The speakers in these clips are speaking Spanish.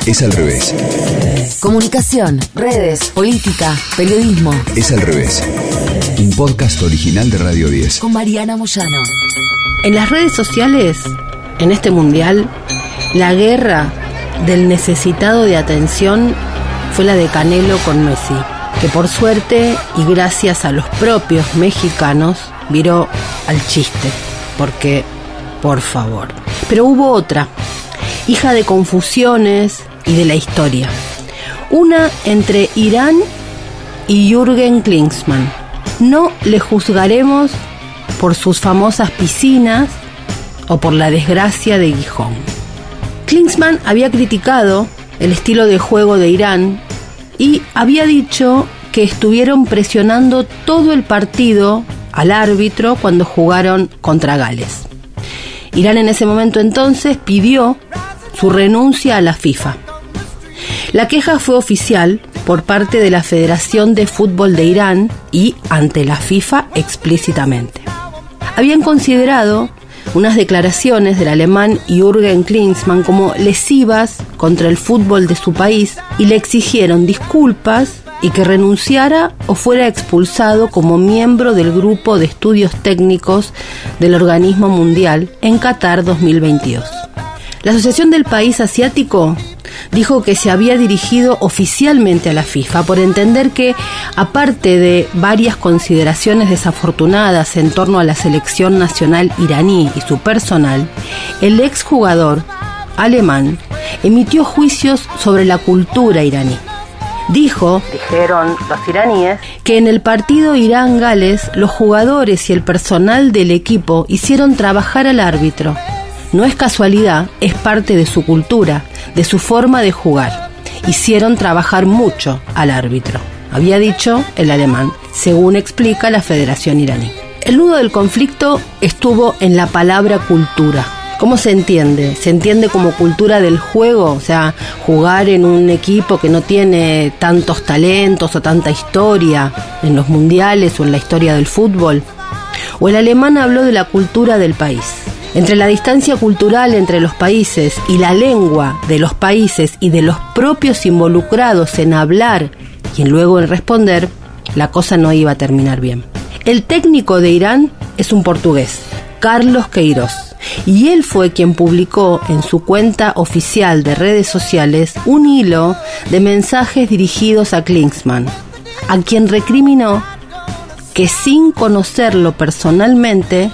Es al revés. Comunicación, redes, política, periodismo. Es al revés. Un podcast original de Radio 10. Con Mariana Moyano. En las redes sociales, en este mundial, la guerra del necesitado de atención fue la de Canelo con Messi, que por suerte y gracias a los propios mexicanos viró al chiste, porque, por favor. Pero hubo otra, hija de confusiones y de la historia. Una entre Irán y Jürgen Klinsmann. No le juzgaremos por sus famosas piscinas o por la desgracia de Gijón. Klinsmann había criticado el estilo de juego de Irán y había dicho que estuvieron presionando todo el partido al árbitro cuando jugaron contra Gales. Irán en ese momento entonces pidió su renuncia a la FIFA. La queja fue oficial por parte de la Federación de Fútbol de Irán y ante la FIFA explícitamente. Habían considerado unas declaraciones del alemán Jürgen Klinsmann como lesivas contra el fútbol de su país y le exigieron disculpas y que renunciara o fuera expulsado como miembro del grupo de estudios técnicos del organismo mundial en Qatar 2022. La Asociación del País Asiático dijo que se había dirigido oficialmente a la FIFA por entender que, aparte de varias consideraciones desafortunadas en torno a la selección nacional iraní y su personal, el exjugador alemán emitió juicios sobre la cultura iraní. Dijeron los iraníes, que en el partido Irán-Gales los jugadores y el personal del equipo hicieron trabajar al árbitro. No es casualidad, es parte de su cultura, de su forma de jugar. Hicieron trabajar mucho al árbitro, había dicho el alemán, según explica la Federación iraní. El nudo del conflicto estuvo en la palabra cultura. ¿Cómo se entiende? ¿Se entiende como cultura del juego? O sea, jugar en un equipo que no tiene tantos talentos o tanta historia en los mundiales o en la historia del fútbol. O el alemán habló de la cultura del país. Entre la distancia cultural entre los países y la lengua de los países y de los propios involucrados en hablar y luego en responder, la cosa no iba a terminar bien. El técnico de Irán es un portugués, Carlos Queiroz, y él fue quien publicó en su cuenta oficial de redes sociales un hilo de mensajes dirigidos a Klinsmann, a quien recriminó que sin conocerlo personalmente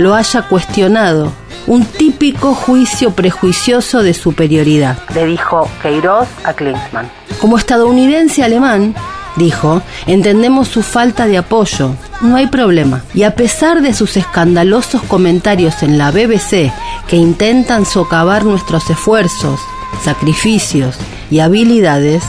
lo haya cuestionado, un típico juicio prejuicioso de superioridad, le dijo Queiroz a Klinsmann. Como estadounidense alemán, dijo, entendemos su falta de apoyo, no hay problema. Y a pesar de sus escandalosos comentarios en la BBC que intentan socavar nuestros esfuerzos, sacrificios y habilidades,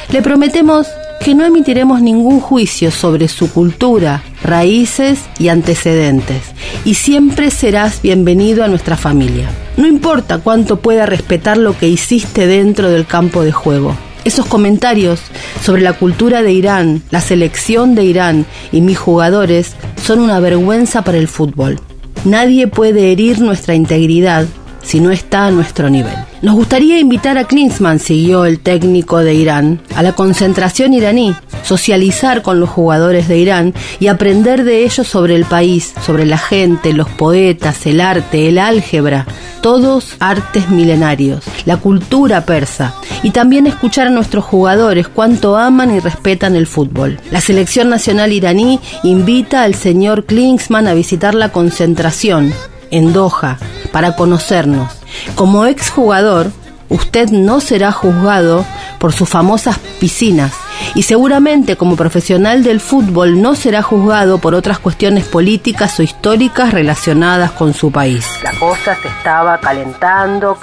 le prometemos que no emitiremos ningún juicio sobre su cultura, raíces y antecedentes, y siempre serás bienvenido a nuestra familia. No importa cuánto pueda respetar lo que hiciste dentro del campo de juego. Esos comentarios sobre la cultura de Irán, la selección de Irán y mis jugadores son una vergüenza para el fútbol. Nadie puede herir nuestra integridad si no está a nuestro nivel. Nos gustaría invitar a Klinsmann, siguió el técnico de Irán, a la concentración iraní, socializar con los jugadores de Irán y aprender de ellos sobre el país, sobre la gente, los poetas, el arte, el álgebra, todos artes milenarios, la cultura persa, y también escuchar a nuestros jugadores cuánto aman y respetan el fútbol. La selección nacional iraní invita al señor Klinsmann a visitar la concentración en Doha para conocernos. Como exjugador, usted no será juzgado por sus famosas piscinas y seguramente como profesional del fútbol no será juzgado por otras cuestiones políticas o históricas relacionadas con su país. La cosa se estaba calentando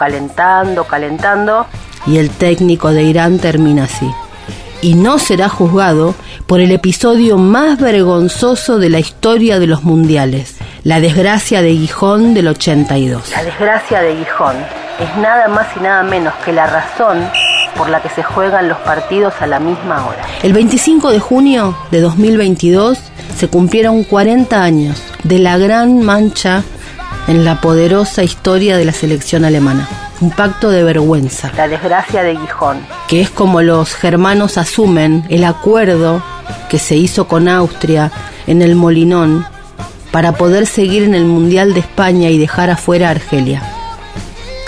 y el técnico de Irán termina así. Y no será juzgado por el episodio más vergonzoso de la historia de los mundiales, la desgracia de Gijón del 82. La desgracia de Gijón es nada más y nada menos que la razón por la que se juegan los partidos a la misma hora. El 25 de junio de 2022 se cumplieron 40 años de la gran mancha en la poderosa historia de la selección alemana. un pacto de vergüenza, la desgracia de Gijón, que es como los germanos asumen el acuerdo que se hizo con Austria en el Molinón para poder seguir en el Mundial de España y dejar afuera a Argelia.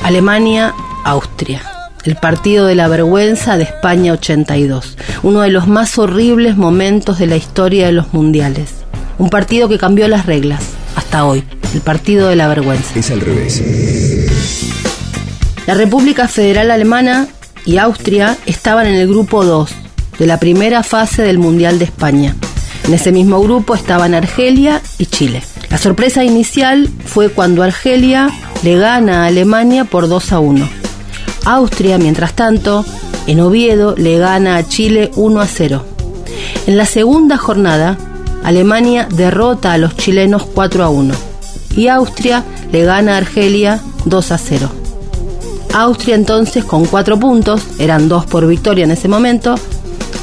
Alemania, Austria. El partido de la vergüenza de España 82. Uno de los más horribles momentos de la historia de los mundiales. Un partido que cambió las reglas hasta hoy. El partido de la vergüenza. Es al revés. La República Federal Alemana y Austria estaban en el grupo 2 de la primera fase del Mundial de España. En ese mismo grupo estaban Argelia y Chile. La sorpresa inicial fue cuando Argelia le gana a Alemania por 2-1. Austria, mientras tanto, en Oviedo le gana a Chile 1-0. En la segunda jornada, Alemania derrota a los chilenos 4-1 y Austria le gana a Argelia 2-0. Austria entonces con 4 puntos, eran 2 por victoria en ese momento,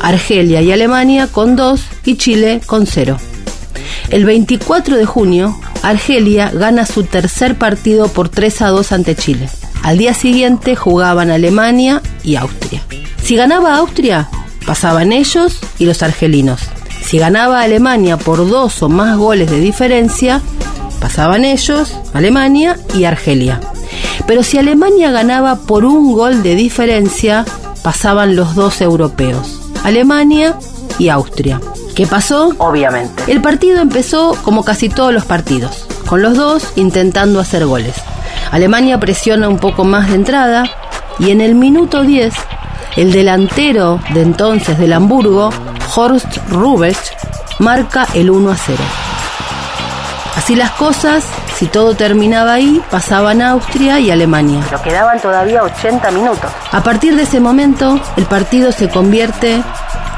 Argelia y Alemania con 2 y Chile con 0. El 24 de junio, Argelia gana su tercer partido por 3-2 ante Chile. Al día siguiente jugaban Alemania y Austria. Si ganaba Austria, pasaban ellos y los argelinos. Si ganaba Alemania por 2 o más goles de diferencia, pasaban ellos, Alemania y Argelia. Pero si Alemania ganaba por 1 gol de diferencia, pasaban los 2 europeos, Alemania y Austria. ¿Qué pasó? Obviamente. El partido empezó como casi todos los partidos, con los dos intentando hacer goles. Alemania presiona un poco más de entrada y en el minuto 10, el delantero de entonces del Hamburgo, Horst Rubesch, marca el 1-0. Así las cosas, si todo terminaba ahí, pasaban Austria y Alemania. Pero quedaban todavía 80 minutos. A partir de ese momento, el partido se convierte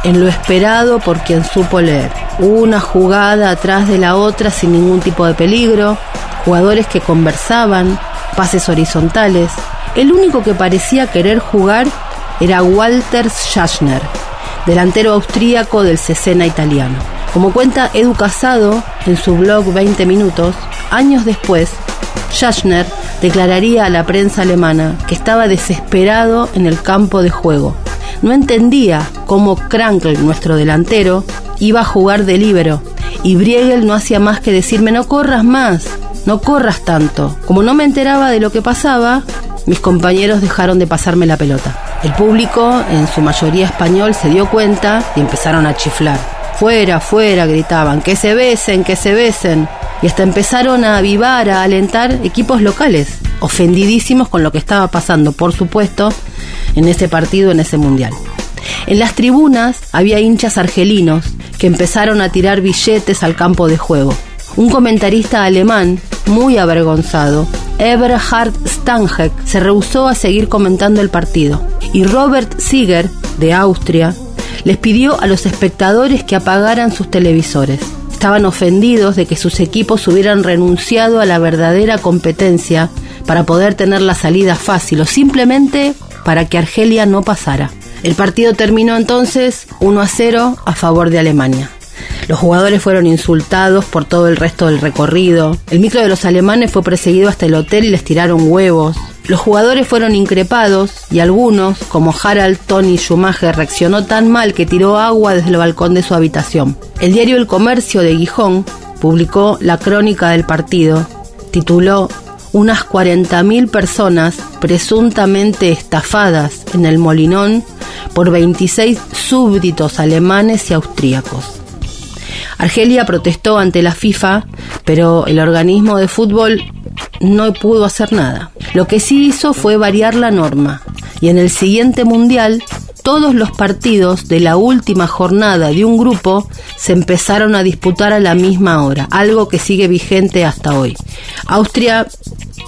en lo esperado por quien supo leer. Una jugada atrás de la otra sin ningún tipo de peligro, jugadores que conversaban, pases horizontales. El único que parecía querer jugar era Walter Schachner, delantero austríaco del Cesena italiano. Como cuenta Edu Casado en su blog 20 Minutos, años después, Schachner declararía a la prensa alemana que estaba desesperado en el campo de juego. No entendía cómo Krankl, nuestro delantero, iba a jugar de líbero, y Briegel no hacía más que decirme: no corras más, no corras tanto. Como no me enteraba de lo que pasaba, mis compañeros dejaron de pasarme la pelota. El público, en su mayoría español, se dio cuenta y empezaron a chiflar. Fuera, fuera, gritaban, que se besen, que se besen. Y hasta empezaron a avivar, a alentar equipos locales, ofendidísimos con lo que estaba pasando, por supuesto, en ese partido, en ese mundial. En las tribunas había hinchas argelinos que empezaron a tirar billetes al campo de juego. Un comentarista alemán, muy avergonzado, Eberhard Stangeck, se rehusó a seguir comentando el partido. Y Robert Sieger, de Austria, les pidió a los espectadores que apagaran sus televisores. Estaban ofendidos de que sus equipos hubieran renunciado a la verdadera competencia para poder tener la salida fácil o simplemente para que Argelia no pasara. El partido terminó entonces 1-0 a favor de Alemania. Los jugadores fueron insultados por todo el resto del recorrido. El micro de los alemanes fue perseguido hasta el hotel y les tiraron huevos. Los jugadores fueron increpados y algunos, como Harald Toni Schumacher, reaccionó tan mal que tiró agua desde el balcón de su habitación. El diario El Comercio de Gijón publicó la crónica del partido. Tituló: unas 40.000 personas presuntamente estafadas en el Molinón por 26 súbditos alemanes y austríacos. Argelia protestó ante la FIFA, pero el organismo de fútbol no pudo hacer nada. Lo que sí hizo fue variar la norma, y en el siguiente mundial todos los partidos de la última jornada de un grupo se empezaron a disputar a la misma hora, algo que sigue vigente hasta hoy. Austria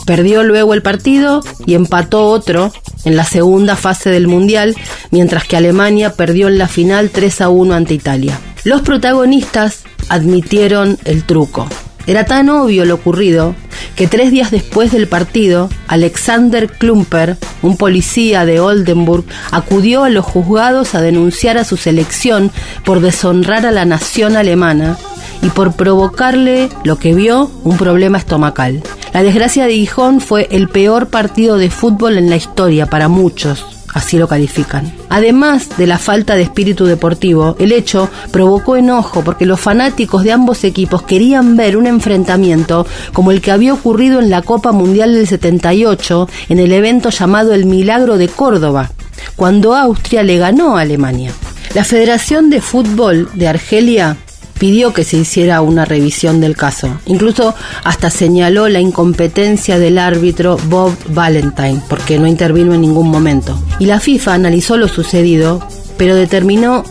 perdió luego el partido y empató otro en la segunda fase del mundial, mientras que Alemania perdió en la final 3-1 ante Italia. Los protagonistas admitieron el truco. Era tan obvio lo ocurrido que 3 días después del partido, Alexander Klumper, un policía de Oldenburg, acudió a los juzgados a denunciar a su selección por deshonrar a la nación alemana y por provocarle lo que vio, un problema estomacal. La desgracia de Gijón fue el peor partido de fútbol en la historia para muchos. Así lo califican. Además de la falta de espíritu deportivo, el hecho provocó enojo porque los fanáticos de ambos equipos querían ver un enfrentamiento como el que había ocurrido en la Copa Mundial del 78 en el evento llamado El Milagro de Córdoba, cuando Austria le ganó a Alemania. La Federación de Fútbol de Argelia pidió que se hiciera una revisión del caso. Incluso hasta señaló la incompetencia del árbitro Bob Valentine, porque no intervino en ningún momento. Y la FIFA analizó lo sucedido, pero determinó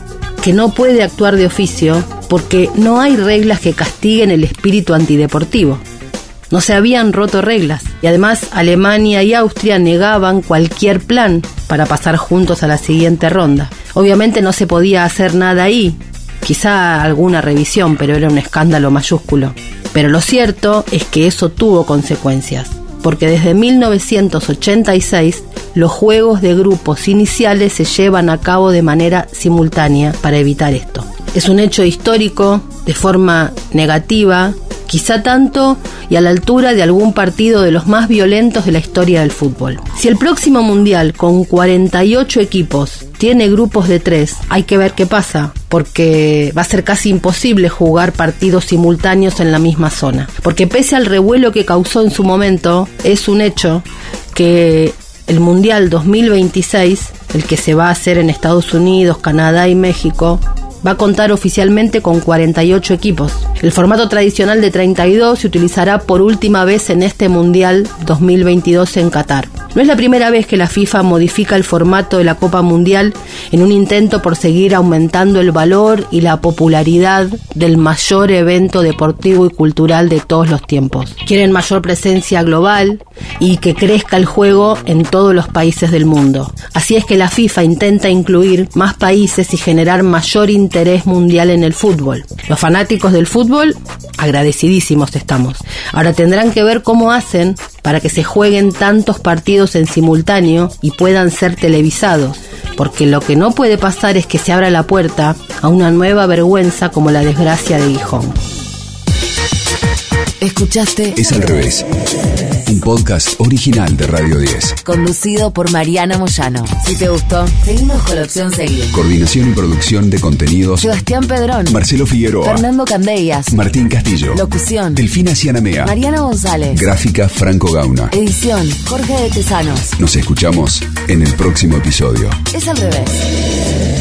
que no puede actuar de oficio porque no hay reglas que castiguen el espíritu antideportivo. No se habían roto reglas y además Alemania y Austria negaban cualquier plan para pasar juntos a la siguiente ronda. Obviamente no se podía hacer nada ahí. Quizá alguna revisión, pero era un escándalo mayúsculo. Pero lo cierto es que eso tuvo consecuencias, porque desde 1986 los juegos de grupos iniciales se llevan a cabo de manera simultánea para evitar esto. Es un hecho histórico, de forma negativa, quizá tanto y a la altura de algún partido de los más violentos de la historia del fútbol. Si el próximo mundial, con 48 equipos, tiene grupos de 3, hay que ver qué pasa, porque va a ser casi imposible jugar partidos simultáneos en la misma zona. Porque pese al revuelo que causó en su momento, es un hecho que el Mundial 2026, el que se va a hacer en Estados Unidos, Canadá y México, va a contar oficialmente con 48 equipos. El formato tradicional de 32 se utilizará por última vez en este Mundial 2022 en Qatar. No es la primera vez que la FIFA modifica el formato de la Copa Mundial en un intento por seguir aumentando el valor y la popularidad del mayor evento deportivo y cultural de todos los tiempos. Quieren mayor presencia global y que crezca el juego en todos los países del mundo. Así es que la FIFA intenta incluir más países y generar mayor interés mundial en el fútbol. Los fanáticos del fútbol, agradecidísimos estamos. Ahora tendrán que ver cómo hacen para que se jueguen tantos partidos en simultáneo y puedan ser televisados, porque lo que no puede pasar es que se abra la puerta a una nueva vergüenza como la desgracia de Gijón. Escuchaste Es al revés. Un podcast original de Radio 10. Conducido por Mariana Moyano. Si te gustó, seguimos con la opción seguir. Coordinación y producción de contenidos: Sebastián Pedrón, Marcelo Figueroa, Fernando Candellas, Martín Castillo, locución, Delfina Cianamea, Mariana González, gráfica Franco Gauna. edición, Jorge de Tesanos. Nos escuchamos en el próximo episodio. Es al revés.